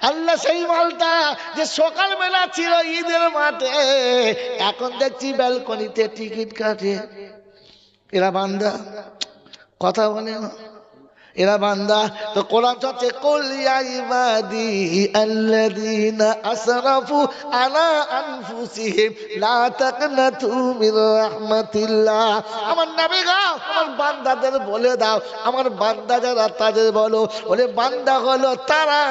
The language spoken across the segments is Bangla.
আল্লাহ সেই মালটা যে সকালবেলা ছিল ঈদের মাঠে, এখন দেখছি ব্যালকনিতে টিকিট কাটে। এরা বান্দা, কথা বলে না, এরা বান্দা। তো কোরআন চলছে, কুল ইয়া ইবাদি আল্লাযীনা আসরাফু আলা আনফুসিহিম লা তাকনাতু মির রাহমাতিল্লাহ। আমার নবী গো, আমার বান্দাদের বলে দাও, আমার বান্দা যারা তাদের বলো, বলে বান্দা হলো তারা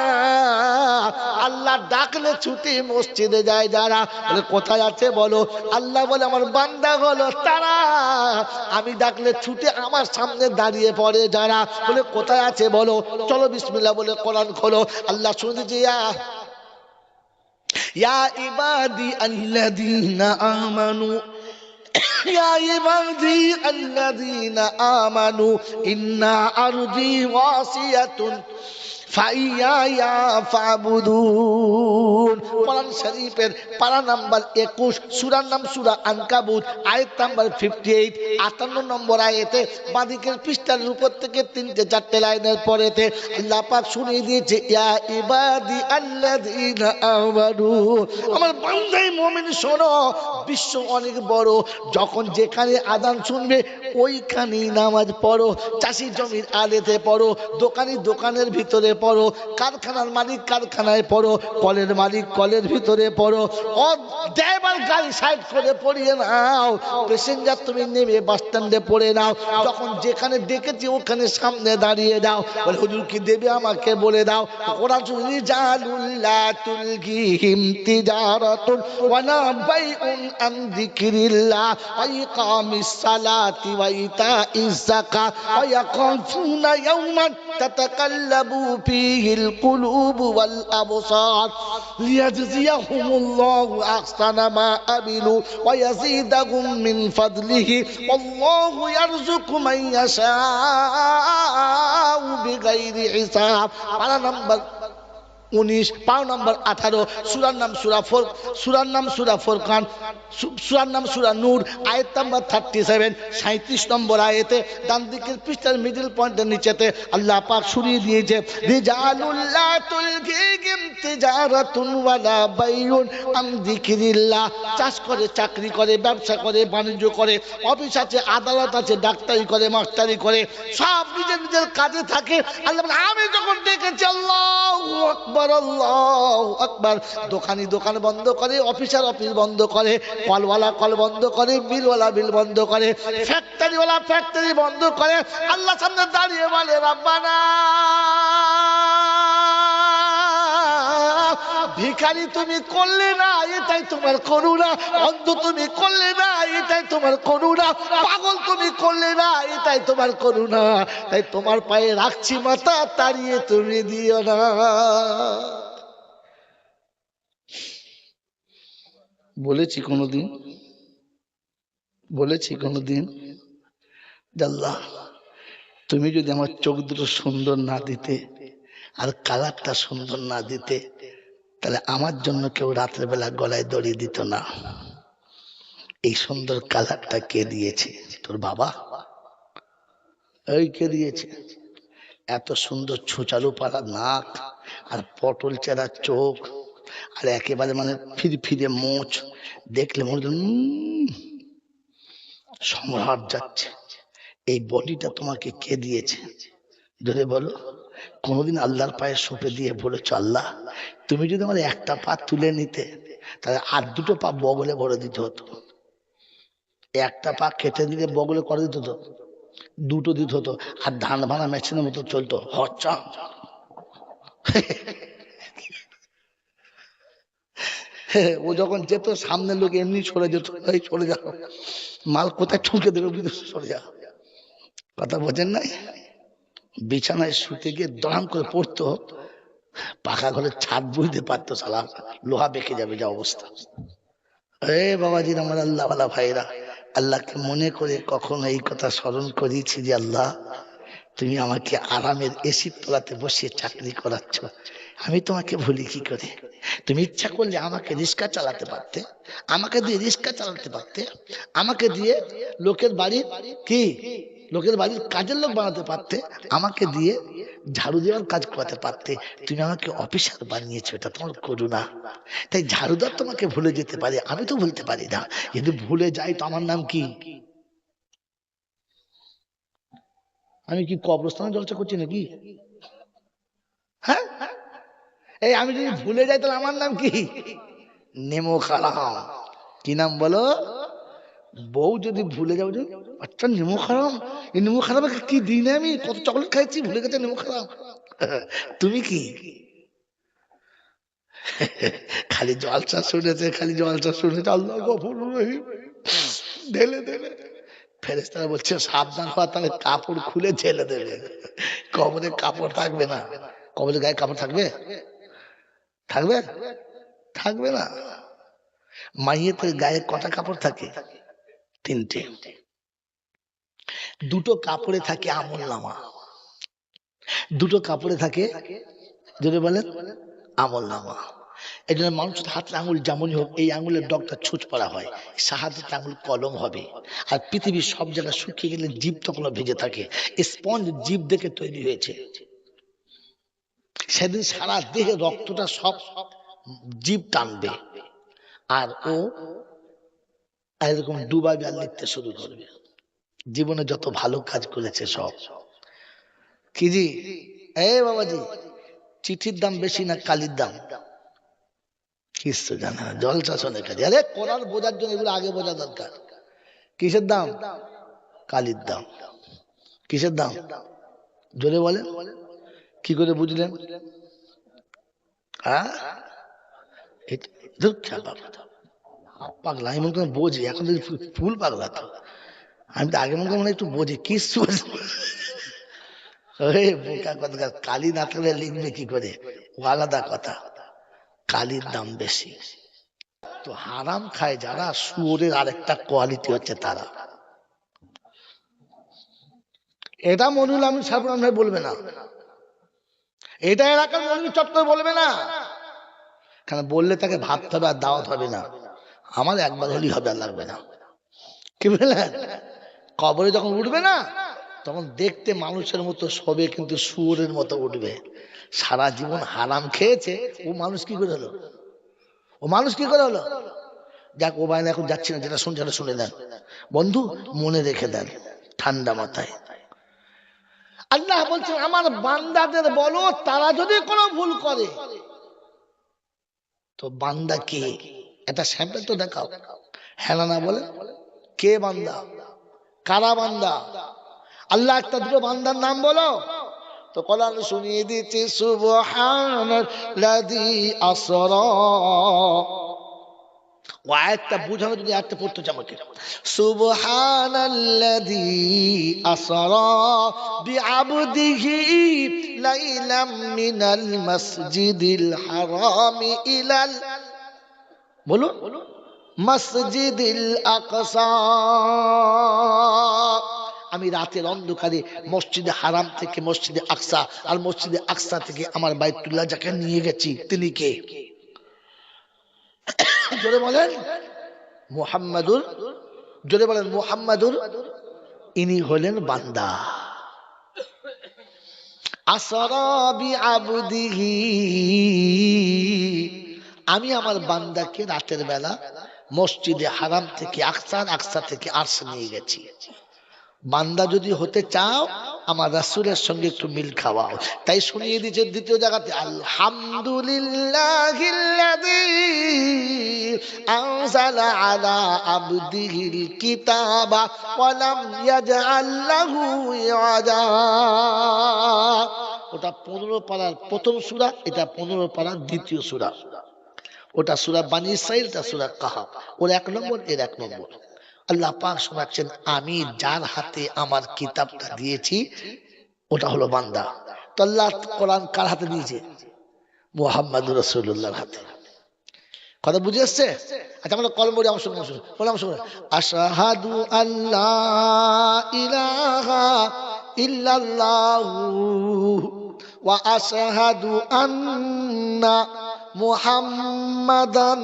আল্লাহ ডাকলে ছুটি মসজিদে যায় যারা। বলে কোথায় আছে বলো? আল্লাহ বলে আমার বান্দা হলো তারা আমি ডাকলে ছুটে আমার সামনে দাঁড়িয়ে পড়ে যারা। বলে কোথায় আছে বলো? চলো বিসমিল্লাহ বলে কোরআন খোলো। আল্লাহ শুনছি, ইয়া ইবাদি আল্লাযীনা আমানু, ইয়া ইবাদি আল্লাযীনা আমানু ইন্না আরদি ওয়াসিয়াতুন ফাইয়া ফাবুদুন। কোরআন শরীফের পারা নাম্বার 21, সূরার নাম সূরা আনকাবুত, আয়াত নাম্বার 58, 58 নম্বর আয়াতে বাঁদিকের পৃষ্ঠার উপর থেকে 3-4 লাইনের পরেতে আল্লাহ পাক শুনিয়ে দিয়েছে, ইয়া ইবাদি আল্লাযীনা আমানু, আমার বান্দাই মুমিন শোনো, বিশ্ব অনেক বড়, যখন যেখানে আযান শুনবে ওইখানেই নামাজ পড়ো, চাষি জমির আলেতে পড়ো, দোকানি দোকানের ভিতরে পড়ো, কারখানার মালিক কারখানায় পড়ো, কলের মালিক কলের ভিতরে পড়ো, ও ড্রাইভার গাড়ি সাইড করে পড়িয়ে নাও, প্যাসেঞ্জার তুমি নেমে বাস স্ট্যান্ডে পড়ে নাও, যখন যেখানে ডেকেছি ওখানে সামনে দাঁড়িয়ে দাও। বলে হুজুর কি দেবে আমাকে বলে দাও। কোরআন শুনি, জালুল্লা তুলকিহিম তিজারাতুন ওয়ালা বাইউন আন যিকরিল্লাহ ওয়া ইকামিস সালাতি ওয়া ইতাইজ যাকাত ওয়া ইয়াখাফুনা ইয়াওমান তাতাকাল্লাবু ফীহিল কুলুবু ওয়াল আবসার লিয়াজজিয়াহুমুল্লাহু আহসানা মা আমিলু ওয়া ইয়াজিদাহুম মিন ফাদলিহি আল্লাহু ইয়ারযুকু মান ইয়াশাউ বিগাইরি হিসাব। পারা নাম্বার 19, পারা নাম্বার 18, সূরার নাম সূরা ফুরকান, সূরার নাম সূরা নূর, আয়াত নাম্বার 37, 37 নম্বর আয়াতে ডান দিকের পৃষ্ঠার মিডল পয়েন্টের নিচেতে আল্লাহ পাক শুনিয়ে দিয়েছে, রিজালুল্লাহ তুলকিহিম তিজারাতুন ওয়ালা বাইউন আন যিকরিল্লাহ। চাষ করে, চাকরি করে, ব্যবসা করে, বাণিজ্য করে, অফিস আছে, আদালত আছে, ডাক্তারি করে, মাস্টারি করে, সব নিজের নিজের কাজে থাকে। আল্লাহ বলে আমি যখন ডেকেছি আল্লাহু আকবার আল্লাহু আকবার, দোকানি দোকান বন্ধ করে, অফিসার অফিস বন্ধ করে, কলওয়ালা কল বন্ধ করে, বিলওয়ালা বিল বন্ধ করে, ফ্যাক্টরিওয়ালা ফ্যাক্টরি বন্ধ করে, আল্লাহ সামনে দাঁড়িয়ে বলে রব্বানা ভিখারি তুমি করলে না, এটাই তোমার করুণা, অন্ধ তুমি করলে না, এটাই তোমার করুণা, পাগল তুমি করলে না, এটাই তোমার করুণা, তাই তোমার পায়ে রাখছি মাথা, তাড়িয়ে তুমি দিও না। বলেছি কোনোদিন আল্লাহ তুমি যদি আমার চোখ দুটো সুন্দর না দিতে আর কালারটা সুন্দর না দিতে, তাহলে আমার জন্য কেউ রাতের বেলা গলায় দড়ি দিত না। এই সুন্দর কালারটা কে দিয়েছে? তোর বাবা। এই কে দিয়েছে? এত সুন্দর ছুচালু পাড়া নাক আর পটল চেরা চোখ আর একেবারে মানে ফিরফিরে মোচ, দেখলে মনে সম্রাট যাচ্ছে। এই বডিটা তোমাকে কে দিয়েছে? ধরে বলো। কোনোদিন আল্লাহর পায়ে সঁপে দিয়ে বলেছ, আল্লাহ তুমি যদি আমার একটা পা তুলে নিতে, তাহলে আর দুটো পা বগলে ভরে দিতে হতো। একটা পা কেটে দিলে বগলে করে দিতে হতো, দুটো দিতে হতো, আর ধান ভাঙা মেশিনের মতো চলতো হচ্ছা। ও যখন যেত সামনের লোক এমনি সরে যেত, এই সরে যাও, মাল কোথায় ঠুকে দেবে বিদেশে সরে যাও। কথা বোঝেন নাই? বিছানায় শুতে গিয়ে দড়াম করে পড়তো, পাকা ঘরের ছাদ বুঝতে পারতো, সালা লোহা বেঁকে যাবে যা অবস্থা। এ বাবাজির আমার আল্লাহ ওয়ালা ভাইরা, আল্লাহকে মনে করে কখনো এই কথা স্মরণ করিয়েছি যে আল্লাহ তুমি আমাকে আরামের এসির তলাতে বসিয়ে চাকরি করাচ্ছ, আমি তোমাকে ভুলি কি করে? তুমি ইচ্ছা করলে আমাকে রিক্সা চালাতে পারতে, আমাকে দিয়ে রিক্সা চালাতে পারতে, আমাকে দিয়ে লোকের বাড়ি কি লোকের বাড়ির কাজের লোক বানাতে পারতে, আমাকে দিয়ে ঝাড়ু দেওয়ার কাজ করাতে পারতে। তুমি আমাকে অফিসার বানিয়েছো, এটা তোমার করুণা। তাই ঝাড়ুদার তোমাকে ভুলে যেতে পারে, আমি তো ভুলতে পারি না, কিন্তু ভুলে যাই তো আমার নাম কি? আমি কি কবরস্থানে জলসা করছি নাকি? হ্যাঁ, এই আমি যদি ভুলে যাই তাহলে আমার নাম কি? নেমো খারাম। কি নাম বলো? বউ যদি ভুলে যাও যে আচ্ছা নেমো খারাম, এই নেমো খারাম কি দিন আমি কত চকলেট খাইছি, ভুলে গেছে নেমো খারাম। তুমি কি? খালি জলসা শুনেছে, খালি জলসা শুনেছে, আল্লাহ গফুর রহিম, ঢেলে দেবে। ফেরেশতারা বলছে সাবধান হওয়া, তাহলে কাপড় খুলে ঢেলে দেবে। কবরে কাপড় থাকবে না। কবরে গায়ে কাপড় থাকবে? থাকবে? থাকবে না। মাইয়েতের গায়ে কটা কাপড় থাকে? তিনটে। দুটো কাপড়ে থাকে আমলনামা, দুটো কাপড়ে থাকে, যদি বলেন আমলনামা। এই জন্য মানুষের হাতের আঙুল যেমনই হোক, এই আঙুলের ডগটা ছুঁচ পড়া হয়, শাহাদাত আঙুল কলম হবে। আর পৃথিবীর সব জায়গায় শুকিয়ে গেলে জীব তখন ভেজে থাকে। স্পঞ্জ জীব দেখে তৈরি হয়েছে। সেদিন সারা দেহে রক্তটা সব জীব টানবে, আর ও এরকম ডুবাবে আর লিখতে শুরু করবে জীবনে যত ভালো কাজ করেছে সব। কি জি? এ বাবাজি, চিঠির দাম বেশি না কালির দাম? কিছু জানে না, জলসা শোনে কাজে। আরে কোরআন বোঝার জন্য এগুলো আগে বোঝা দরকার। কিসের দাম? কালির দাম। কিসের দাম? জোরে বলেন, কি করে বুঝলেন? হ্যাঁ, পাগলা আমি মনে করি বোঝি, এখন তো ফুল পাগলা। তো আমি তো আগে মনে করি একটু বোঝি কিছু। বোকা কথা, কালি না থাকলে লিখবে কি করে? ও আলাদা কথা, কালির দাম বেশি। তো হারাম খায় যারা, শুয়োরের আরেকটা কোয়ালিটি হচ্ছে তারা। এটা মনিরুল আমিন সাহেব ভাই বলবে না, এটা এলাকার মনির চট্টর বলবে না, কারণ বললে তাকে ভাবতে হবে আর দাওয়াত হবে না। আমার একবার হলেই হবে, আর লাগবে না। কি বললেন? কবরে যখন উঠবে না, তখন দেখতে মানুষের মতো শোবে, কিন্তু শুয়োরের মতো উঠবে। সারা জীবন হারাম খেয়েছে, ও মানুষ কি করে হলো? ও মানুষ কি করে হলো? যাক, ও বাইরে এখন যাচ্ছি না, যেটা শুনছে শুনে দেন বন্ধু, মনে রেখে দেন ঠান্ডা মাথায়। আল্লাহ বলছেন আমার বান্দাদের বলো, তারা যদি কোনো ভুল করে, তো বান্দা কে এটা স্যাম্পল তো দেখাও। হ্যাঁ না বলে, কে বান্দা, কারা বান্দা? আল্লাহ একটা দুটো বান্দার নাম বলো। তো কোরআন শুনিয়ে দিচ্ছে সুবহানাল্লাযী আসরা। ও আয়াতটা বুঝানো যদি আয়াতটা পড়তে চাও আমাকে, সুবহানাল্লাযী আসরা বিআবদিহি লাইলাম মিনাল মাসজিদিল হারামি ইলাল, বলো, মসজিদিল আকসা। আমি রাতের অন্ধকারে মসজিদে হারাম থেকে মসজিদে আকসা, আর মসজিদে আকসা থেকে আমার বাইতুল্লাহ যাকে নিয়ে গেছি, তিনি কে? জোরে বলেন মুহাম্মাদুর, জোরে বলেন মুহাম্মাদুর। ইনি হলেন বান্দা। আসরা বিআবদিহি, আমি আমার বান্দাকে রাতের বেলা মসজিদে হারাম থেকে আকসা, আকসা থেকে আরশ নিয়ে গেছি। বান্দা যদি হতে চাও, আমার রাসূলের সঙ্গে একটু মিল খাওয়াও। তাই শুনিয়ে দিয়েছে দ্বিতীয় জায়গাতে, আলহামদুলিল্লাহিল্লাযী আনজালা আলা আবদিহিল কিতাবা ওয়া লাম ইয়াজআল লাহু ইওয়াজা। ওটা 15 পারার প্রথম সূরা, এটা 15 পারার দ্বিতীয় সূরা। ওটা সূরা বনী ইসরাঈল, এটা সূরা কাহাফ। ওর 1 নম্বর, এর 1 নম্বর। আল্লাহ পাক শোনাচ্ছেন, আমি যার হাতে আমার কিতাবটা দিয়েছি ওটা হলো বান্দা। তো আল্লাহ কোরআন কার হাতে দিয়েছে? মুহাম্মাদুর রাসূলুল্লাহর হাতে। কথা বুঝে আসছে? আচ্ছা আমরা কলম পড়ি, আমার সঙ্গে বললাম শুনুন। আশহাদু আল্লা ইলাহা ইল্লাল্লাহু ওয়া আশহাদু আন্না মুহাম্মাদান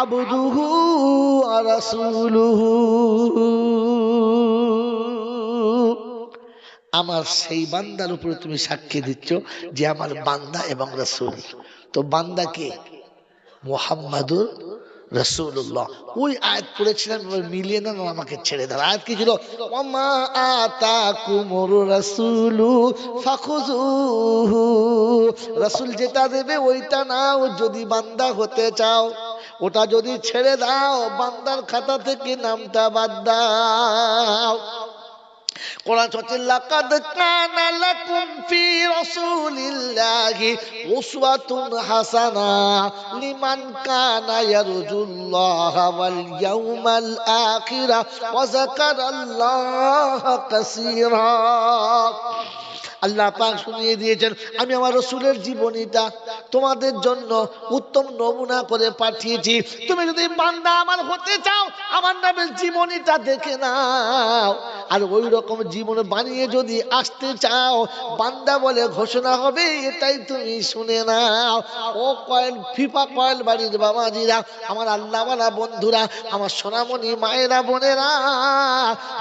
আবদুহু ওয়া রাসূলুহু। আমার সেই বান্দার উপরে তুমি সাক্ষী দিচ্ছ যে আমার বান্দা এবং রাসূল। তো বান্দা কে? মুহাম্মাদুর রাসূলুল্লাহ। ওই আয়াত পড়েছিলাম, এবার মিলিয়ে না, আমাকে ছেড়ে দাও। আয়াত কি ছিল? ওয়ামা আতাকুমুর রাসূলু ফাখুযুহু, রাসূল যেটা দেবে ওইটা নাও যদি বান্দা হতে চাও, ওটা যদি ছেড়ে দাও বান্দার খাতা থেকে নামটা বাদ দাও। কোরআন হচ্ছে লাকাদ কানা লাকুম ফি রাসূলিল্লাহি উসওয়াতুন হাসানা লিমান কানা ইয়ারজুল্লাহা ওয়াল ইয়াউমাল আখিরা ওয়া যাকারাল্লাহা কাসীরা। আল্লাহ পাক শুনিয়ে দিয়েছেন আমি আমার রাসূলের জীবনীটা তোমাদের জন্য উত্তম নমুনা করে পাঠিয়েছি। তুমি যদি বান্দা আমার হতে চাও আমার নামের জীবনীটা দেখে নাও, আর ওই রকম জীবন বানিয়ে যদি আসতে চাও বান্দা বলে ঘোষণা হবে, এটাই তুমি শুনে নাও। ও কয়েল ফিফা কয়েল বাড়ির বাবাজিরা, আমার আল্লাহওয়ালা বন্ধুরা, আমার সোনামণি মায়েরা বোনেরা,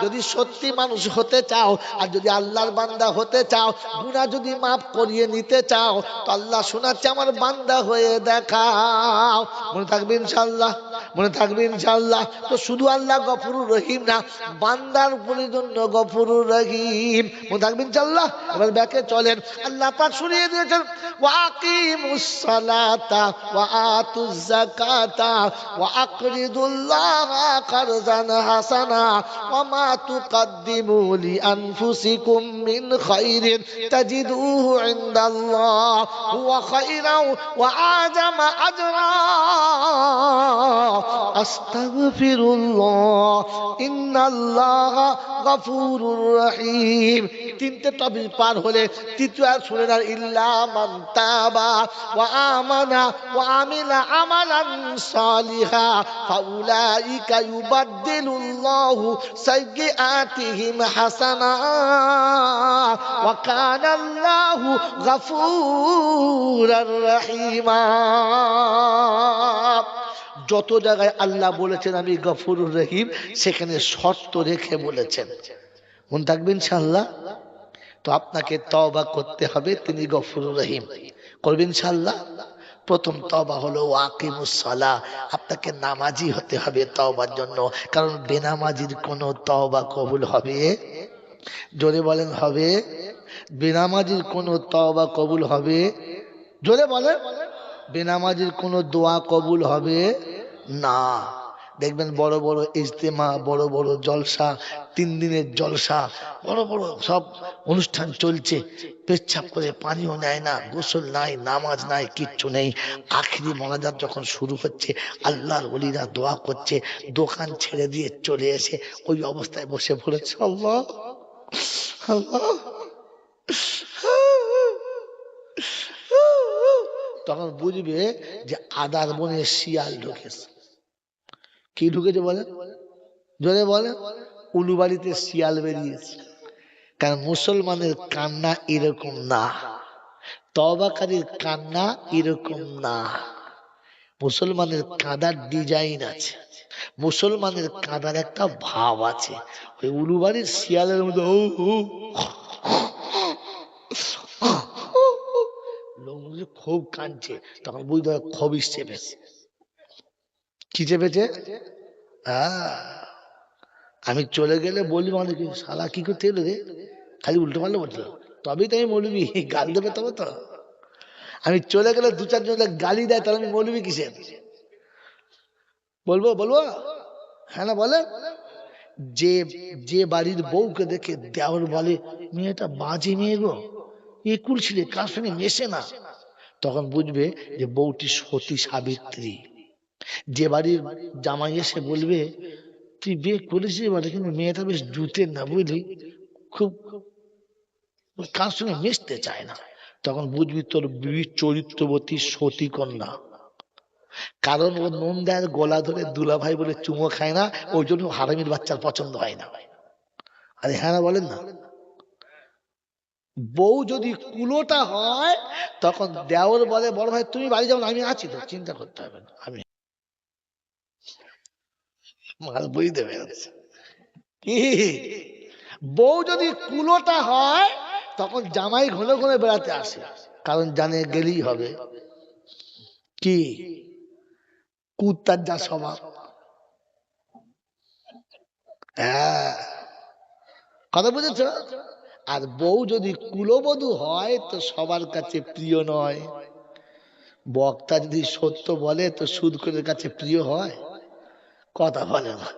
যদি সত্যি মানুষ হতে চাও আর যদি আল্লাহর বান্দা হতে চাও, গুনাহ যদি মাফ করিয়ে নিতে চাও, তো আল্লাহ শোনাচ্ছে আমার বান্দা হয়ে দেখাও। মনে থাকবে ইনশাআল্লাহ, মনে থাকবে ইনশাআল্লাহ। তো শুধু আল্লাহ গফুরুর রহিম না, বান্দার উপরে জন্য গফুরুর রহিম। মনে থাকবে ইনশাআল্লাহ। এবার ব্যাকে চলেন, আল্লাহ পাক শুনিয়ে দিয়েছেন ওয়া আকিমুস সালাতা ওয়া আতুজ যাকাতা ওয়া আকরিদুল্লাহা কারজান হাসানা ওয়া মা তুকদ্দিমু লিআনফুসিকুম মিন খাইরিন তাজিদুহু ইনদাল্লাহ হুয়া খাইরাও ওয়া আযামা আজরা আস্তাগফিরুল্লাহ ইন্নাল্লাহা গফুরুর রহিম। তিনটে টপিক পার হলে তৃতীয় আর শুনে না, ইল্লা মান তাবা ওয়া আমানা ওয়া আমিলা আমালান সালিহা ফাউলাইকা ইউবাদদিলুল্লাহু সাইয়্যাতিহিম হাসানাত ওয়া কানাল্লাহু গফুরুর রহিমা। যত জায়গায় আল্লাহ বলেছেন আমি গফুরুর রহিম, সেখানে শর্ত রেখে বলেছেন। মনে থাকবে ইনশাআল্লাহ। তো আপনাকে তওবা করতে হবে, তিনি গফুরুর রহিম। করবেন ইনশাআল্লাহ। প্রথম তওবা হলো ওয়াকিমুস সালাহ, আপনাকে নামাজি হতে হবে তওবার জন্য, কারণ বেনামাজির কোনো তওবা কবুল হবে? জোরে বলেন হবে? বেনামাজির কোনো তওবা কবুল হবে? জোরে বলেন। বেনামাজির কোনো দোয়া কবুল হবে না। দেখবেন বড় বড় ইজতেমা, বড় বড় জলসা, 3 দিনের জলসা, বড় বড় সব অনুষ্ঠান চলছে, পেচ্ছাপ করে পানিও নেয় না, গোসল নাই, নামাজ নাই, কিচ্ছু নেই। আখিরি মোনাজাত যখন শুরু হচ্ছে, আল্লাহর ওলিরা দোয়া করছে, দোকান ছেড়ে দিয়ে চলে এসে ওই অবস্থায় বসে পড়েছে, আল্লাহ আল্লাহ। তখন বুঝবে যে আদার বনে শিয়াল ঢুকেছে। কি ঢুকেছে বলে? জোরে বলে। উলুবাড়িতে শিয়াল বেরিয়েছে। কারণ মুসলমানের কান্না এরকম না, তওবাকারীর কান্না এরকম না। মুসলমানের কাঁদার ডিজাইন আছে, মুসলমানের কাঁদার একটা ভাব আছে। ওই উলুবাড়ির শিয়ালের মধ্যে খুব কাঁদছে, তখন বুঝতে হবে খবিস চেপেছে। কি চেপেছে? আমি চলে গেলে বলবি মানে কি শালা কি করতে এলো রে, খালি উল্টো পাল্টা বলছিল, তবেই তো আমি মৌলবি, গাল দেবে তবে তো। আমি চলে গেলে 2-4 জন গালি দেয়, তাহলে আমি মৌলবি কিসের? বলবো বলবো? হ্যাঁ না বলে। যে যে বাড়ির বউকে দেখে দেওর বলে মেয়েটা বাজে মেয়ে গো, একুল ছিলে, কার সঙ্গে মেশে না, তখন বুঝবে যে বউটি সতী সাবিত্রী। যে বাড়ির জামাই এসে বলবে তুই বিয়ে করেছিস বলে কিন্তু মেয়েটা বেশ জুতের না বুঝলি, খুব কার সঙ্গে মিশতে চায় না, তখন বুঝবি তোর বিবি চরিত্রবতী সতী কন্যা। কারণ ও নুন দেয় গলা ধরে দুলাভাই বলে চুমো খায় না, ওই জন্য হারামির বাচ্চার পছন্দ হয় না। আরে হ্যাঁ না বলেন না? বউ যদি কুলোটা হয় তখন দেওর বলে বড় ভাই তুমি বাড়ি যাও না, আমি আছি তো, চিন্তা করতে হবে না, আমি মাল বই দেবে। কি বউ যদি কুলোটা হয় তখন জামাই ঘন ঘন বেড়াতে আসে, কারণ জানে গেলেই হবে। কি কুত্তার যা স্বভাব। হ্যাঁ, কথা বুঝেছ? আর বউ যদি কুলবধূ হয় তো সবার কাছে প্রিয় নয়। বক্তা যদি সত্য বলে তো সুদখোরের কাছে প্রিয় হয়? কথা বলে না।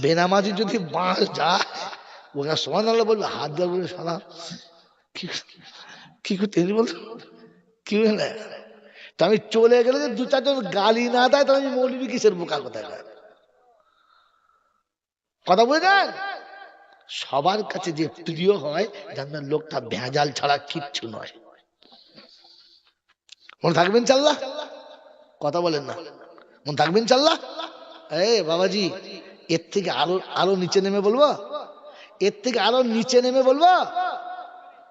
বেনামাজি যদি বাঁশ যায় ওরা সমান আল্লাহ বলবে, হাত দেওয়া বলে সালা কি কি করতে বলতো, কি হলে তো আমি চলে গেলে যে দু চারজন গালি না দেয় তাহলে আমি মৌলবি কিসের বোকা কোথায়। কথা বুঝলেন? সবার কাছে যে প্রিয় হয় জানবেন লোকটা ভেজাল ছাড়া কিচ্ছু নয়। মনে থাকবেন চাল্লা? কথা বলেন না, মনে থাকবেন চাল্লা? বাবাজি, এর থেকে আরো আরো নিচে নেমে বলবো, এর থেকে আরো নিচে নেমে বলবো,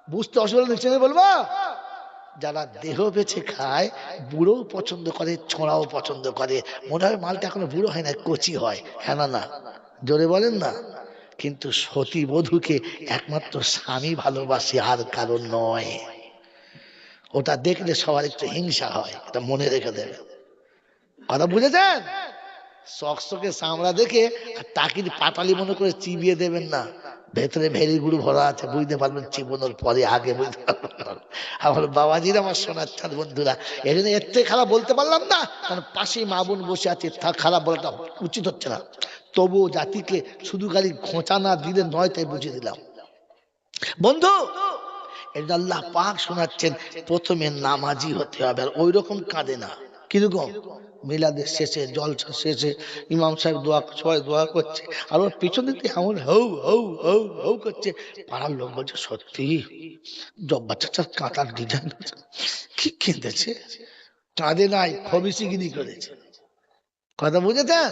বুঝতে অসুবিধা, নিচে নেমে বলবো। যারা দেহ বেছে খায়, বুড়ো পছন্দ করে, ছোঁড়াও পছন্দ করে। মনে হয় মালটা এখনো বুড়ো হয় না, কচি হয়। হ্যাঁ না না, জোরে বলেন না। কিন্তু সতী বধূকে একমাত্র স্বামী ভালোবাসে, আর কারণ নয়। ওটা দেখলে সবার একটু হিংসা হয়, এটা মনে রেখে দেবে। কথা বুঝেছেন? সকসকে চামড়া দেখে আর টাকির পাটালি মনে করে চিবিয়ে দেবেন না, ভেতরে ভেরি গুড় ভরা আছে, বুঝতে পারবেন চিবোনোর পরে, আগে বুঝতে পারবেন। আমার বাবাজির, আমার সোনার চাঁদ বন্ধুরা, এই জন্য এর থেকে খারাপ বলতে পারলাম না, কারণ পাশেই মা বোন বসে আছে, তা খারাপ বলাটা উচিত হচ্ছে না। তবুও জাতিকে শুধু খালি খোঁচা না দিলে নয়, তাই বুঝিয়ে দিলাম। বন্ধু, আল্লাহ পাক শোনাচ্ছেন প্রথমে নামাজি হতে হবে, আর ওই রকম কাঁদে না। কিরকম? মিলাদের শেষে, জলসা শেষে ইমাম সাহেব দোয়া, সবাই দোয়া করছে, আর ওর পিছন দিকে এমন হৌ হৌ হৌ হৌ করছে। পাড়ার লোক বলছে, সত্যি জব্বার চাচার কাঁটার ডিজাইন কি কিনতেছে। কাঁদে নাই, খবিসিগিরি করেছে। কথা বুঝেছেন?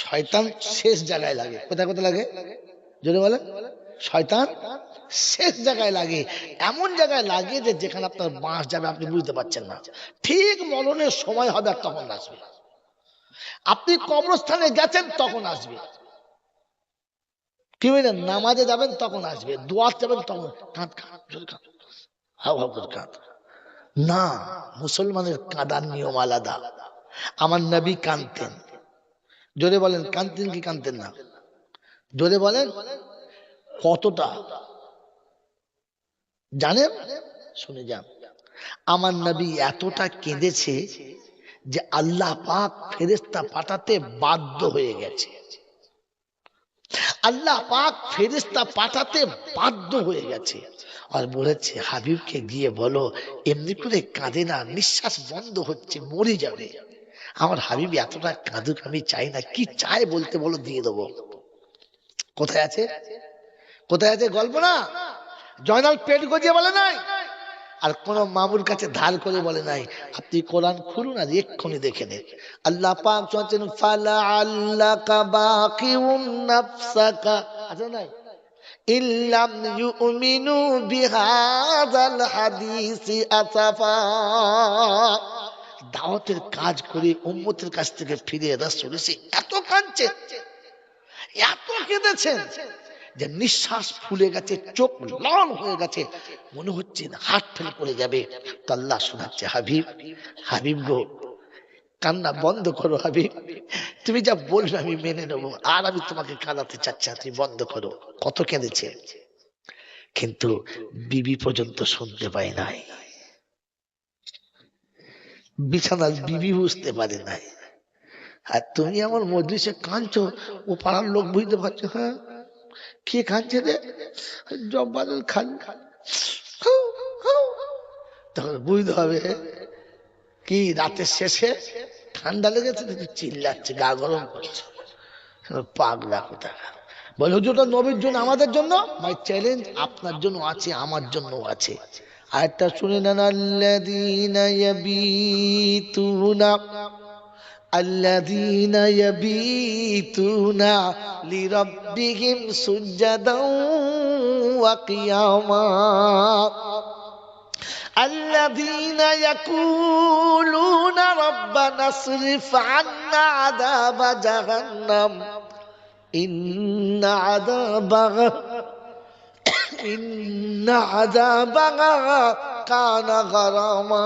শয়তান শেষ জায়গায় লাগে। কোথায় কোথায় লাগে জোরে বলে? শয়তান শেষ জায়গায় লাগে, এমন জায়গায় লাগে যে যেখানে আপনার বাঁশ যাবে আপনি বুঝতে পারছেন না। ঠিক মরণের সময় হবে আর তখন আসবে। আপনি কবরস্থানে গেছেন তখন আসবে। কি বুঝলেন? নামাজে যাবেন তখন আসবে, দোয়া যাবেন তখন কাঁদ কাঁদ জোরে কাঁদ, হাউ হাউ করে কাঁদ। না, মুসলমানের কাঁদার নিয়ম আলাদা। আমার নবী কাঁদতেন। জোরে বলেন, কাঁদতেন কি কাঁদতেন না? জোরে বলেন, কতটা জানেন? শুনে যান। আমার নবী এতটা কেঁদেছে যে আল্লাহ পাক ফেরেশতা পাঠাতে বাধ্য হয়ে গেছে। আল্লাহ পাক ফেরেশতা পাঠাতে বাধ্য হয়ে গেছে, আর বলেছে হাবিবকে গিয়ে বলো এমনি করে কাঁদে না, নিঃশ্বাস বন্ধ হচ্ছে, মরে যাবে। আমার হাবিব এতটা কাঁদুক আমি চাই না। কি চাই বলতে বলো, দিয়ে দেবো। কোথায় আছে? কোথায় আছে? গল্প না। জয়নাল পেট গজিয়ে বলে নাই, আর কোন মামুর কাছে ধার করে বলে নাই। আপনি কোরআন খুলুন আর এক্ষুনি দেখে নেন। আল্লাহ পাক বলেন, ফালা আল্লাকা বাকিউন নাফসাকা, আছে নাই, ইল্লাম ইউমিনু বিহাযাল হাদিসি আসাফা। দাওয়াতের কাজ করে উম্মতের কাছ থেকে ফিরে রাসূল এসে এত কাঁদছেন, এত কেঁদেছেন যে নিঃশ্বাস ফুলে গেছে, চোখ লাল হয়ে গেছে, মনে হচ্ছে হাত ফেলে পড়ে যাবে। তো আল্লাহ শোনাচ্ছে, হাবিব, হাবিব গো, কান্না বন্ধ করো হাবিব, তুমি যা বলবে আমি মেনে নেবো, আর আমি তোমাকে কাঁদাতে চাচ্ছি, তুমি বন্ধ করো। কত কেঁদেছে, কিন্তু বিবি পর্যন্ত শুনতে পায় নাই, বিছানার বিবি বুঝতে পারে নাই। আর তুমি আমার মজলিসে কাঁদছো, ও পাড়ার লোক বুঝতে পারছো, হ্যাঁ কে কাঁদছে রে, জব্বারের খান। তখন বুঝতে হবে কি রাতের শেষে ঠান্ডা লেগেছে, চিল্লাচ্ছে, গা গরম করছে, পাগলা কোথায়। বলে হুজুর ওটা নবীর জন্য, আমাদের জন্য। মাই চ্যালেঞ্জ আপনার জন্য আছে, আমার জন্য আছে। আরেকটা শুনে নেন, আল্লাযীনা ইয়াবীতুনা, الذين يبيتون لربهم سجدا وقياما الذين يقولون ربنا اصرف عنا عذاب جهنم إن عذابها ইন্না আযাবাহা কানা গারামা।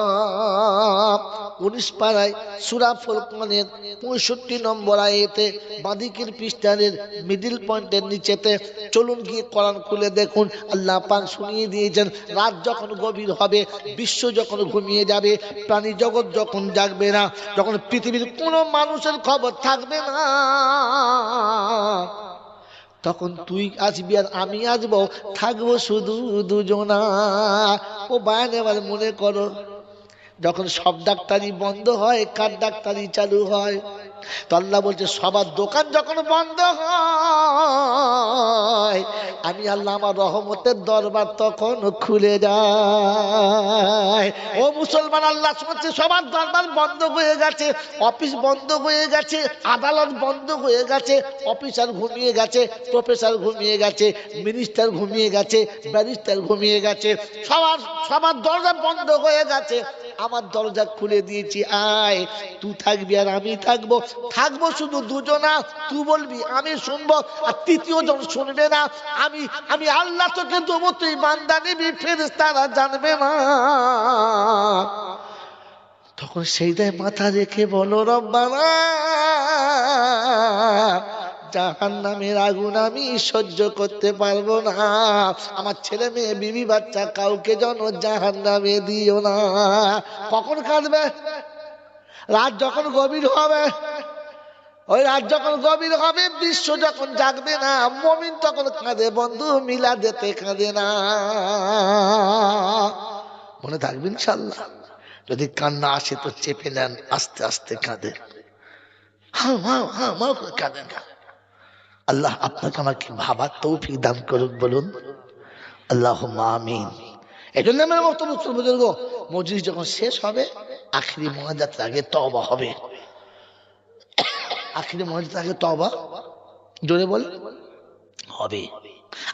19 পারায় সূরা ফুরকানের 65 নম্বর আয়াতে বাদিকের পৃষ্ঠার মিডল পয়েন্টের নিচেতে চলুন গিয়ে কোরআন খুলে দেখুন, আল্লাহ পাক শুনিয়ে দিয়েছেন রাত যখন গভীর হবে, বিশ্ব যখন ঘুমিয়ে যাবে, প্রাণী জগৎ যখন জাগবে না, যখন পৃথিবীর কোনো মানুষের খবর থাকবে না, তখন তুই আসবি আর আমি আসবো, থাকবো শুধু দুজনা। ও বায়ান এবার মনে করো, যখন সব ডাক্তারি বন্ধ হয়, কার ডাক্তারি চালু হয়? তো আল্লাহ বলছে সবার দোকান যখন বন্ধ হয়, আমি আল্লাহ আমার রহমতের দরবার তখন খুলে যায়। ও মুসলমান, আল্লাহ শুনছে সবার দরবার বন্ধ হয়ে গেছে, অফিস বন্ধ হয়ে গেছে, আদালত বন্ধ হয়ে গেছে, অফিসার ঘুমিয়ে গেছে, প্রফেসর ঘুমিয়ে গেছে, মিনিস্টার ঘুমিয়ে গেছে, ব্যারিস্টার ঘুমিয়ে গেছে, সবার সবার দরজা বন্ধ হয়ে গেছে, আমার দরজা খুলে দিয়েছি, আয় তুই থাকবি আর আমি থাকবো, থাকবো শুধু দুজনা। তুই বলবি আমি শুনবো, আর তৃতীয় জন শুনবে না। আমি আমি আল্লাহ তোকে দেবো, তুই বান্দা নিবি, ফেরেশতারা জানবে না। তখন সেইটাই মাথা রেখে বলো, রব্বানা জাহান্নামের আগুন আমি সহ্য করতে পারবো না, আমার ছেলে মেয়ে বিবি বাচ্চা কাউকে যেন জাহান্নামে দিও না। কখন কাঁদবে? রাত যখন গভীর হবে। ওই রাত যখন গভীর হবে, বিশ্ব যখন জাগবে না, মুমিন তখন কাঁদে, বন্ধু মিলাদেতে কাঁদে না। মনে থাকবে ইনশাআল্লাহ। যদি কান্না আসে তো চেপে নেন, আস্তে আস্তে কাঁদে, হ্যাঁ হ্যাঁ হ্যাঁ মা করে কাঁদে না। আল্লাহ আপনাকে আমাকে ভাবার তৌফিক দান করুক, বলুন আল্লাহুম্মা আমিন। এই জন্য আমার বক্তব্য বুজুর্গ, মজলিস যখন শেষ হবে, আখিরি মোনাজাতের আগে তওবা হবে। আখিরি মোনাজাতের আগে তওবা জোরে বল হবে।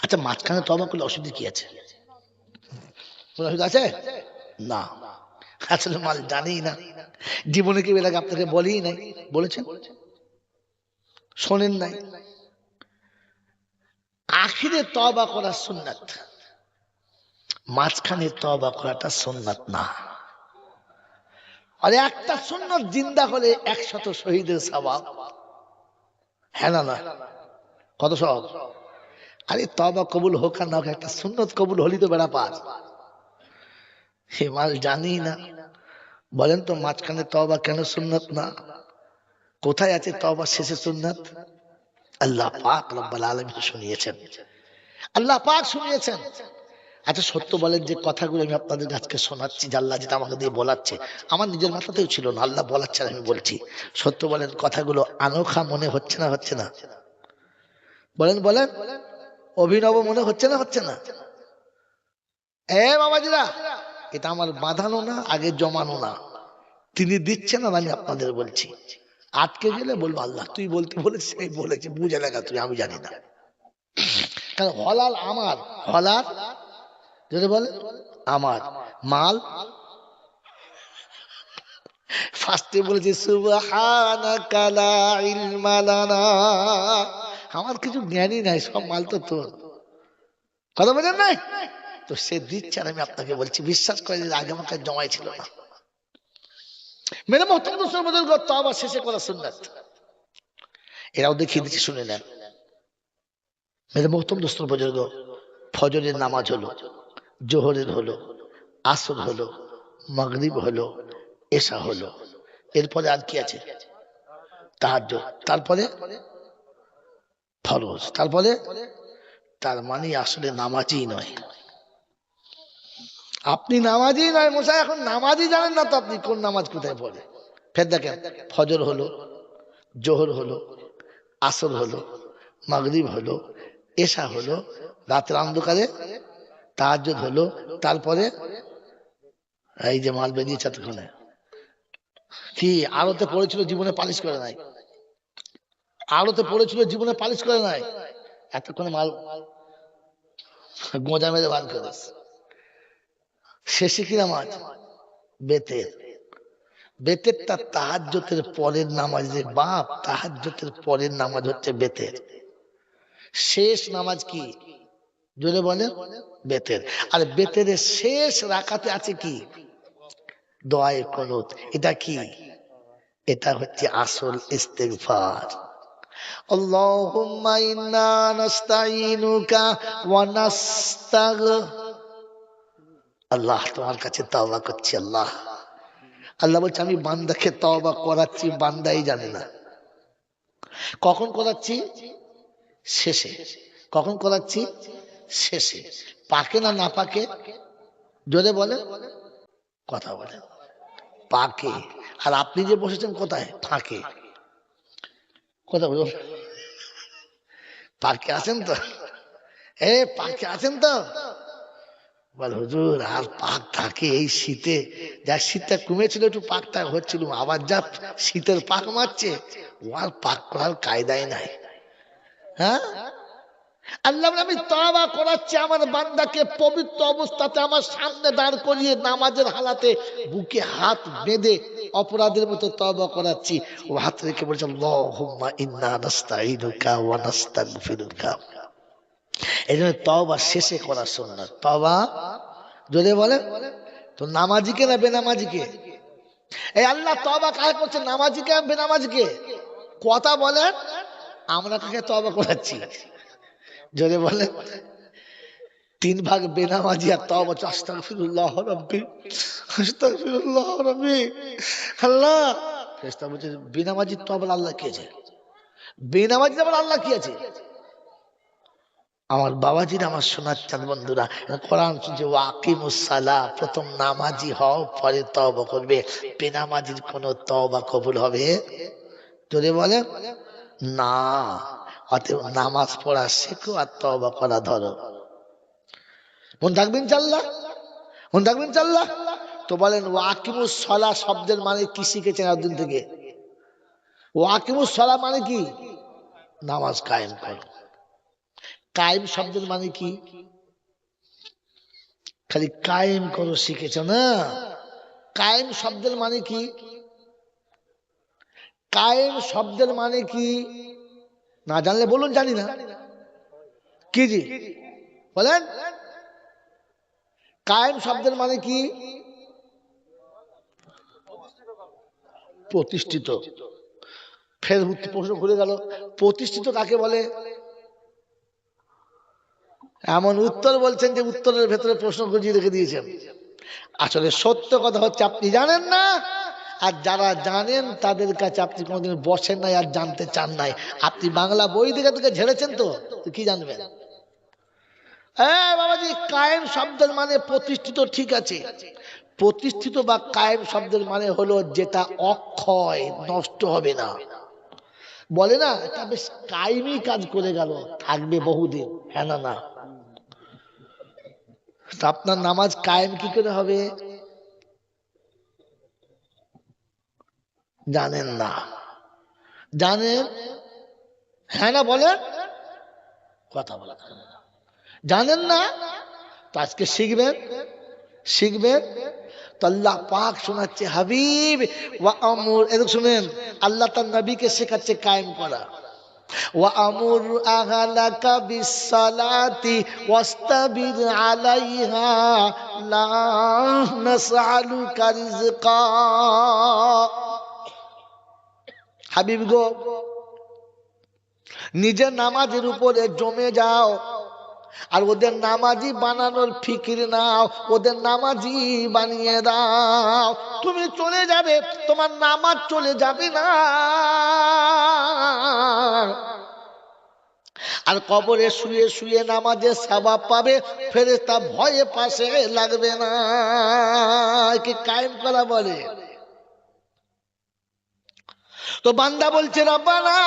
আচ্ছা, মাঝখানে তওবা করলে অসুবিধা কি আছে? কোনো অসুবিধা আছে? না, আসলে মাল জানি না, জীবনে কি বেলাকে আপনাকে বলি নাই, বলেছেন শোনেন নাই। আখিরে তওবা করা সুন্নাত, মাঝখানে তওবা করাটা সুন্নাত না। আর একটা সুন্নাত জিন্দা হলে 100 শহীদের সওয়াব। হ্যাঁ না না, কত সওয়াব? আরে তওবা কবুল হোক আর না হোক, একটা সুন্নাত কবুল হলি তো বেড়া পার। হে মাল জানি না, বলেন তো মাঝখানে তওবা কেন সুন্নাত না? কোথায় আছে তওবা শেষে সুন্নাত? আল্লাহ পাক রব্বুল আলামিন শুনিয়েছেন, আল্লাহ পাক শুনিয়েছেন। আচ্ছা সত্য বলেন, যে কথাগুলো আমি আপনাদের আজকে শোনাচ্ছি, যে আল্লাহ যেটা আমাকে দিয়ে বলাচ্ছে, আমার নিজের মাথাতেও ছিল না, আল্লাহ বলাচ্ছে আমি বলছি। সত্য বলেন, কথাগুলো আনোখা মনে হচ্ছে না হচ্ছে না? বলেন বলেন, অভিনব মনে হচ্ছে না হচ্ছে না? এ বাবাজিরা, এটা আমার বাঁধানো না, আগে জমানো না, তিনি দিচ্ছেন আর আমি আপনাদের বলছি। আটকে গেলে বলবো আল্লাহ তুই বলতে বলেছিস, আমি বলেছি, বুঝে লাগা তুই, আমি জানি না। কারণ হলাল আমার, হলাল যদি বলে আমার, মাল ফার্স্টে বলেছি সুবহানাকা লা ইলমা লানা, আমার কিছু জ্ঞানই নাই, সব মাল তো তোর। কথা বলেন নাই তো, সে দিচ্ছে আর আমি আপনাকে বলছি, বিশ্বাস করে আগে আমাকে জমাই ছিল না। মেরে মোহতারাম দোস্ত বুজুর্গ, তওবা শেষে করা সুন্নাত, এরাও দেখিয়ে দিচ্ছি, শুনে নেন। মেরে মোহতারাম দোস্ত বুজুর্গ, ফজরের নামাজ হলো, জোহরের হলো, আসর হলো, মাগরিব হলো, এশা হলো, এরপরে আর কি আছে? তাহাজ্জুদ, তারপরে ফরজ, তারপরে, তার মানে আসলে নামাজই নয়। আপনি নামাজই নয় মশা, এখন নামাজই জানেন না তো আপনি কোন নামাজ কোথায় পড়ে। ফের দেখেন, ফজর হলো, জোহর হলো, আসর হলো, মাগরিব হলো, এশা হলো, রাতের অন্ধকারে তাহাজ্জুদ হলো, তারপরে এই যে মাল বেরিয়েছে এতক্ষণে, কি আলোতে পড়েছিল জীবনে পালিশ করে নাই, আলোতে পড়েছিল জীবনে পালিশ করে নাই, এতক্ষণে মাল গোঁজা মেরে বার করে। শেষে কি নামাজ? বেতের, বেতেরটা তাহাজ্জুদের পরের নামাজ রে বাপ, তাহাজ্জুদের পরের নামাজ হচ্ছে বেতের। শেষ নামাজ কি? জোরে বলে বেতের। আর বেতের শেষ রাকাতে আছে কি? দোয়ায়ে কুনুত। এটা কি? এটা হচ্ছে আসল ইস্তিগফার। আল্লাহুম্মা ইন্না নাস্তাইনুকা ওয়া আল্লাহ তোমার কাছে তওবা করছি আল্লাহ। আল্লাহ বলছে আমি বান্দাকে তওবা করাচ্ছি, বান্দাই জানে না। কখন করাচ্ছি? শেষে। কখন করাচ্ছি? শেষে। পাকে না না পাকে? জোরে বলে কথা বলে পাকে। আর আপনি যে বসেছেন কোথায়? ফাঁকে। কথা বলো, পাকে আছেন তো? পাকে আছেন তো? বল হুজুর আর পাক থাকে এই শীতে? যা শীতটা কমেছিল একটু পাকটা হচ্ছিল, আবার যা শীতের পাক মারছে, ও আর পাক করার কায়দায় নাই। হ্যাঁ, আল্লাহ বলে, আমি তওবা করাচ্ছি আমার বান্দাকে পবিত্র অবস্থাতে আমার সামনে দাঁড় করিয়ে নামাজের হালাতে বুকে হাত বেঁধে অপরাধের মতো তওবা করাচ্ছি। ও হাত রেখে বলছে আল্লাহুম্মা ইন্না নাস্তাইনুকা ওয়া নাস্তাগফিরুকা। এই জন্য তওবা শেষে করা সুন্নাত। তওবা যদি বলে তো নামাজিকে না বেনামাজিকে? এই আল্লাহ তওবা কাকে করছে? নামাজিকে না বেনামাজিকে? কথা বলেন, আমরা কাকে তওবা করাচ্ছি? যদি বলে তিন ভাগ বেনামাজি আর তওবা। আস্তাগফিরুল্লাহ রাব্বি, আস্তাগফিরুল্লাহ রাব্বি। আল্লাহ ফেরেশতা বলছে বেনামাজি তওবা আল্লাহ কি আছে? বেনামাজি আবার আল্লাহ কি আছে? আমার বাবাজির, আমার সোনার চাঁদ বন্ধুরা, কোরআন শুনছে ওয়াকিমুস সালাহ, প্রথম নামাজি হও পরে তওবা করবে। বেনামাজির কোনো তওবা কবুল হবে? যদি বলে না। অতএব নামাজ পড়া শেখো আর তওবা করা ধরো। মন থাকবেন ইনশাআল্লাহ, মন থাকবেন ইনশাআল্লাহ। তো বলেন ওয়াকিমুস সালাহ শব্দের মানে কি শিখেছেন এতদিন থেকে? ওয়াকিমুস সালাহ মানে কি? নামাজ কায়েম করো। কায়েম শব্দের মানে কি? খালি কায়েম করো শিখেছ না? কায়েম শব্দের মানে কি? কায়েম শব্দের মানে কি না জানলে বলুন, জানি না। কি জি বলেন, কায়েম শব্দের মানে কি? প্রতিষ্ঠিত। ফের প্রশ্ন ঘুরে গেল, প্রতিষ্ঠিত কাকে বলে? এমন উত্তর বলছেন যে উত্তরের ভেতরে প্রশ্ন গুজিয়ে রেখে দিয়েছেন। আসলে সত্য কথা হচ্ছে আপনি জানেন না, আর যারা জানেন তাদের কাছে আপনি কোনোদিন বসেন নাই আর জানতে চান নাই। আপনি বাংলা বই থেকে ঝেড়েছেন তো কি জানবেন? হ্যাঁ বাবাজি, কায়েম শব্দের মানে প্রতিষ্ঠিত, ঠিক আছে। প্রতিষ্ঠিত বা কায়েম শব্দের মানে হলো যেটা অক্ষয়, নষ্ট হবে না। বলে না এটা বেশ কায়েমি কাজ করে গেল, থাকবে বহুদিন। হ্যাঁ না না? আপনার নামাজ কায়েম কি করে হবে? জানেন না? জানেন? হ্যাঁ না বলেন, কথা বলা জানেন না? তো আজকে শিখবেন, শিখবেন। তো আল্লাহ পাক শোনাচ্ছে হাবিব ওয়া আমুর, এরকম শুনেন, আল্লাহ তার নবীকে শেখাচ্ছে কায়েম করা। ওয়া আমুর আহলাকা বিসসালাতি ওয়াস্তাবির আলাইহা লা নাসআলুকা রিজকা। হাবিব গো, নিজের নামাজের উপরে জমে যাও আর ওদের নামাজি বানানোর ফিকির নাও, ওদের নামাজি বানিয়ে দাও। তুমি চলে যাবে, তোমার নামাজ চলে যাবে না। আর কবরে শুয়ে শুয়ে নামাজের সওয়াব পাবে, ফেরেশতা ভয়ে পাশে লাগবে না। কি কায়েম করা বলে। তো বান্দা বলছে রব্বানা,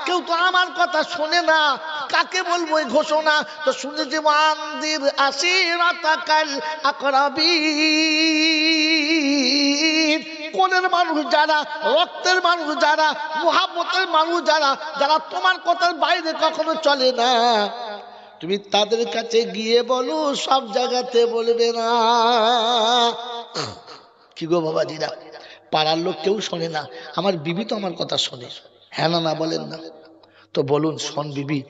কেউ তো আমার কথা শোনে না, কাকে বলবো এই ঘোষণা? তো শুনেছি ওয়ানদির আশিরাতাকাল আকরাবিন, কোনের মানুষ যারা, রক্তের মানুষ যারা, মুহাব্বতের মানুষ যারা, যারা তোমার কথার বাইরে কখনো চলে না, তুমি তাদের কাছে গিয়ে বলো, সব জায়গাতে বলবে না। কি গো বাবাজিরা, পাড়ার লোক কেউ শোনে না, আমার বিবি তো আমার কথা শোনে। হ্যাঁ না না বলেন না? তো বলুন, শোন বিবি,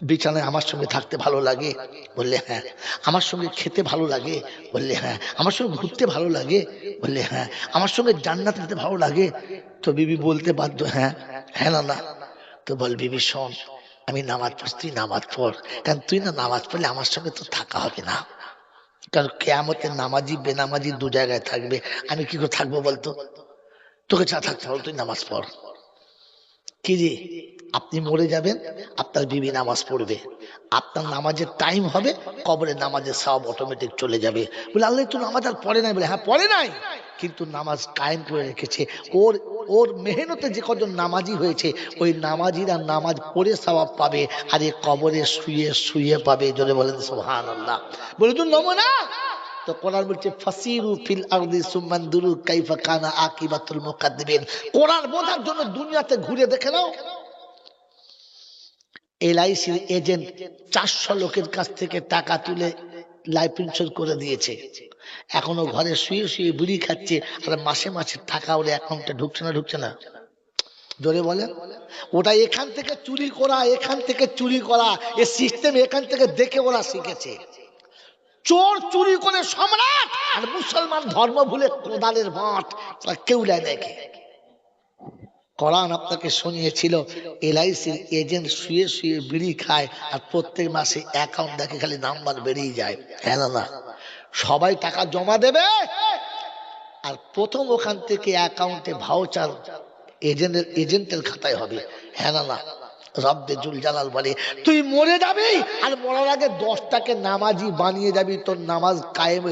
বিছানায় আমার সঙ্গে থাকতে ভালো লাগে? বললে হ্যাঁ। আমার সঙ্গে খেতে ভালো লাগে? বললে হ্যাঁ। আমার সঙ্গে ঘুরতে ভালো লাগে? বললে হ্যাঁ। আমার সঙ্গে জান্নাতে যেতে ভালো লাগে? তো বিবি বলতে বাধ্য হ্যাঁ। হ্যাঁ না না? তো বল বিবি শোন, আমি নামাজ পড়ছি, তুই নামাজ পড়, কারণ তুই না নামাজ পড়লে আমার সঙ্গে তো থাকা হবে না, কারণ কিয়ামতে নামাজি বেনামাজি দু জায়গায় থাকবে, আমি কি করে থাকবো বলতো? তোকে চা থাকতে হবে, তুই নামাজ পড়। কি রে, আপনি মরে যাবেন, আপনার বিবি নামাজ পড়বে, আপনার নামাজের টাইম হবে, কবরে নামাজের সব অটোমেটিক চলে যাবে। বলে আল্লাহ তো নামাজ আর পড়ে নাই? বলে হ্যাঁ পড়ে নাই, কিন্তু নামাজ কায়েম করে রেখেছে। ওর ওর মেহনতে যে কজন নামাজি হয়েছে, ওই নামাজিরা নামাজ পড়ে সওয়াব পাবে, আর এ কবরে শুয়ে শুয়ে পাবে। জোরে বলেন সুবহানাল্লাহ। বলে তো নমুনা। তো কোরআন বলছে ফাসিরু ফিল আরদি সুমানদুরু কাইফা কানা আকিবাতুল মুকাদ্দিবিন। কোরআন বোঝার জন্য দুনিয়াতে ঘুরে দেখে নাও। এলআইসির এজেন্ট 400 লোকের কাছ থেকে টাকা তুলে লাইফ ইন্স্যুরেন্স করে দিয়েছে, এখনো ঘরে শুয়ে শুয়ে বিড়ি খাচ্ছে, আর মাসে মাসে টাকা ওর অ্যাকাউন্টে ঢুকছে না? ঢুকছে না? জোরে বলেন। ওটা এখান থেকে চুরি করা, এখান থেকে চুরি করা, এই সিস্টেম এখান থেকে দেখে ওরা শিখেছে। চোর চুরি করে সম্রাট, আর মুসলমান ধর্ম ভুলে কোদালের মাঠ, কেউ নেয় নাকি? কোরআন আপনাকে শুনিয়েছিল এলআইসির এজেন্ট শুয়ে শুয়ে বিড়ি খায়, আর প্রত্যেক মাসে অ্যাকাউন্ট দেখে খালি নাম্বার বেরিয়ে যায়। হ্যাঁ না না? সবাই টাকা জমা দেবে, আর প্রথম ওখান থেকে অ্যাকাউন্টে ভাউচার এজেন্টের খাতায় হবে। হ্যাঁ না না? রব্বে জুল জালাল বলে তুই মরে যাবি, আর মরার আগে 10টাকে নামাজি বানিয়ে যাবি, তোর নামাজ কায়েম,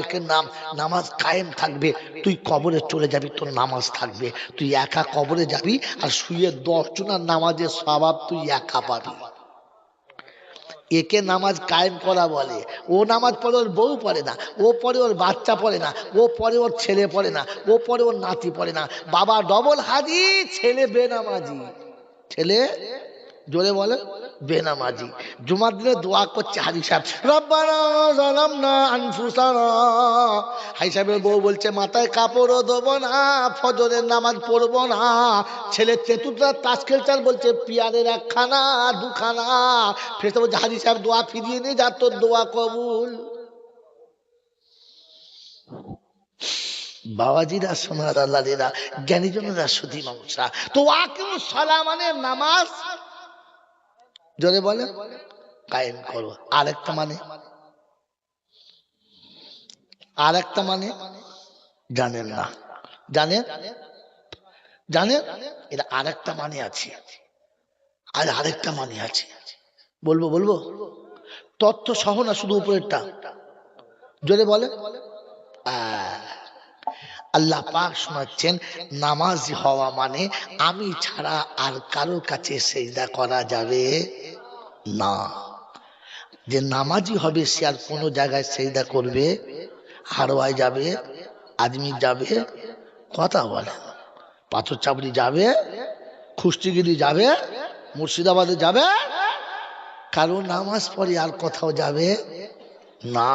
নামাজ কায়েম থাকবে। তুই কবরে চলে যাবি, তোর নামাজ থাকবে, তুই একা কবরে যাবি, আর শুয়ে 10 জনের নামাজের সওয়াব তুই একা পাবি। একে নামাজ কায়েম করা বলে। ও নামাজ পড়ে, ওর বউ পড়ে না, ও পড়ে ওর বাচ্চা পড়ে না, ও পড়ে ওর ছেলে পড়ে না, ও পড়ে ওর নাতি পড়ে না। বাবা ডবল হাজি, ছেলে বেনামাজি। ছেলে জোরে বলে বেনামাজি। জুমার দিনে দোয়া করছে হাজি সাহেব, রব্বানা যালামনা আনফুসানা। হাজি সাহেবের বউ বলছে মাথায় কাপড়ও দেবো না, ফজরের নামাজ পড়বো না। ছেলে তেতুলটা তাস খেলছে, বলছে পিয়ারের একখানা দুখানা। ফেরেশতা বলছে হাজি সাহেব দোয়া ফিরিয়ে নিয়ে যা, তোর দোয়া কবুল। বাবাজিরা, সোনার আল্লাহরা, জ্ঞানীজনেরা, সুধী মানুষরা, তো আকিমুস সালাহ মানে নামাজ, জোরে বলে কায়েম করো। আরেকটা মানে, আরেকটা মানে জানেন না? জানেন? জানেন? এটা আরেকটা মানে আছে, আর আরেকটা মানে আছে। বলবো বলবো? তত্ত্ব সহ না, শুধু উপরেরটা? জোরে বলে। আল্লাহ পাক শোনাচ্ছেন, নামাজি হওয়া মানে আমি ছাড়া আর কারো কাছে সেজদা করা যাবে না। যে নামাজি হবে সে আর কোনো জায়গায় সেজদা করবে? হারোয়ায় যাবে, আজমির যাবে, কথা বলে, পাথর চাপড়ি যাবে, খুস্তিগিরি যাবে, মুর্শিদাবাদে যাবে, কারো নামাজ পড়ে আর কোথাও যাবে না।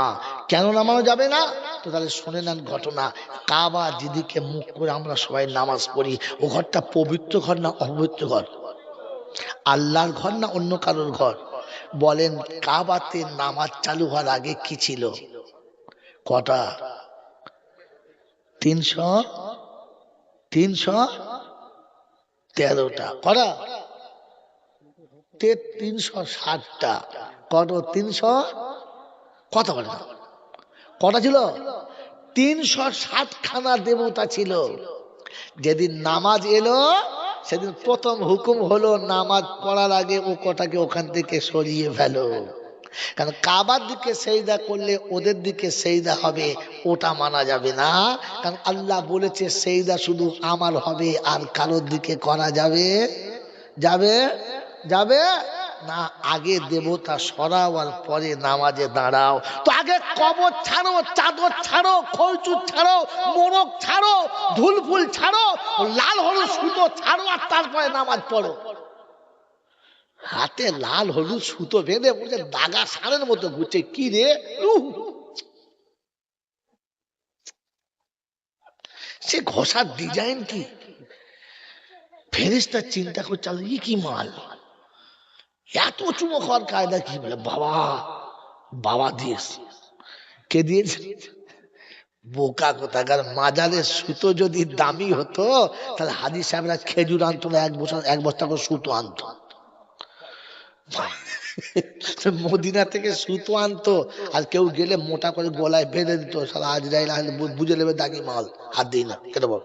কেন নামানো যাবে না? তো তাহলে শুনে নেন ঘটনা। কাবা যেদিকে মুখ করে আমরা সবাই নামাজ পড়ি, ও ঘরটা পবিত্র ঘর না অপবিত্র ঘর? আল্লাহর ঘর না অন্য কারোর ঘর? বলেন, কাবাতে নামাজ চালু হওয়ার আগে কি ছিল? কটা? 313টা। কটা? 360টা। কত? 300 কত? কটা? কটা ছিল? 360খানা দেবতা ছিল। যেদিন নামাজ এলো, সেদিন প্রথম হুকুম হলো নামাজ পড়ার আগে ও কটাকে ওখান থেকে সরিয়ে ফেলো। কারণ কাবার দিকে সেজদা করলে ওদের দিকে সেজদা হবে, ওটা মানা যাবে না। কারণ আল্লাহ বলেছে সেজদা শুধু আমার হবে, আর কারোর দিকে করা যাবে যাবে যাবে না। আগে দেবতা সরাও, আর পরে নামাজে দাঁড়াও। তো আগে কবর ছাড়ো, চাদর ছাড়ো, খৈচুর ছাড়ো, মোরগ ছাড়ো, ধুলফুল ছাড়ো, লাল হলুদ সুতো ছাড়ো, আর তারপরে নামাজ পড়ো। হাতে লাল হলুদ সুতো বেঁধে বলছে দাগা সারের মতো ঘুরছে, কি রে? সে ঘষার ডিজাইন কি? ফেরেশতা চিন্তা করছে ই কি মাল, এত চুমো খাওয়ার কায়দা কি? বলে বাবা, বাবা দিয়েছে। কে দিয়েছে? বোকা কোথাকার, মাজারের সুতো যদি দামি হতো তাহলে হাজি সাহেবরা খেজুর আনতো না, এক বস্তা করে সুতো আনতো। মদিনা থেকে সুতো আনতো, আর কেউ গেলে মোটা করে গলায় বেঁধে দিত, সালা আজরাইল আসলে বুঝে নেবে দাগি মাল, হাত দিই না, কেটে বল।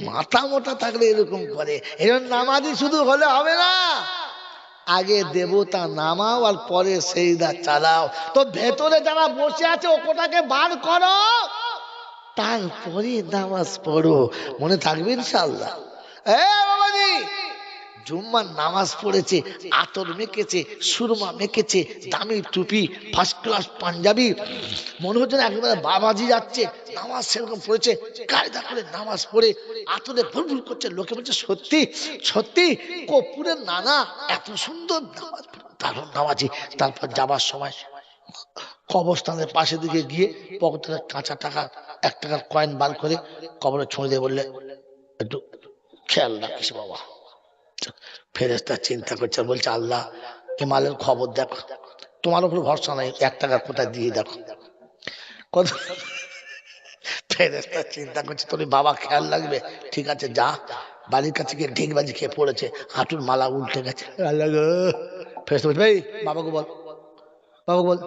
মাথা মোটা থাকলে এরকম করে। এরকম নামাজি শুধু হলে হবে না, আগে দেবতা নামাও আর পরে সেইদা চালাও। তো ভেতরে যারা বসে আছে ওটাকে বার করো, তারপরে নামাজ পড়ো। মনে থাকবে ইনশাআল্লাহ। এ বাবাজি, জুম্মার নামাজ পড়েছে, আতর মেখেছে, সুরমা মেখেছে, দামি টুপি, ফার্স্ট ক্লাস পাঞ্জাবি, মনে হচ্ছে না একেবারে বাবাজি যাচ্ছে। নামাজ সেরকম পড়েছে, কায়দা করে নামাজ পড়ে আতরে ভুলভুল করছে। লোকে বলছে সত্যি সত্যি কপুরের নানা এত সুন্দর নামাজ, দারুণ নামাজি। তারপর যাবার সময় কবরস্থানের পাশে দিকে গিয়ে পকেট থেকে কাঁচা টাকা, 1 টাকার কয়েন বার করে কবরে ছুঁড়ে দিয়ে বললে একটু খেয়াল রাখিস বাবা। ফেরেশতা চিন্তা করছে, বলছে আল্লাহ এ মালের খবর দেখো, তোমার উপর ভরসা নাই, 1 টাকা কোথায় দিয়ে দেখো কত। ফেরেশতা চিন্তা করছে তোর বাবা খেয়াল রাখবে, ঠিক আছে যা। বাড়ির কাছে গিয়ে ঢিকবাজি খেয়ে পড়েছে, হাঁটুর মালা উল্টে গেছে। আল্লাহ গো। ফেরেশতা বলছে ভাই বাবাকে বল, বাবাকে বল।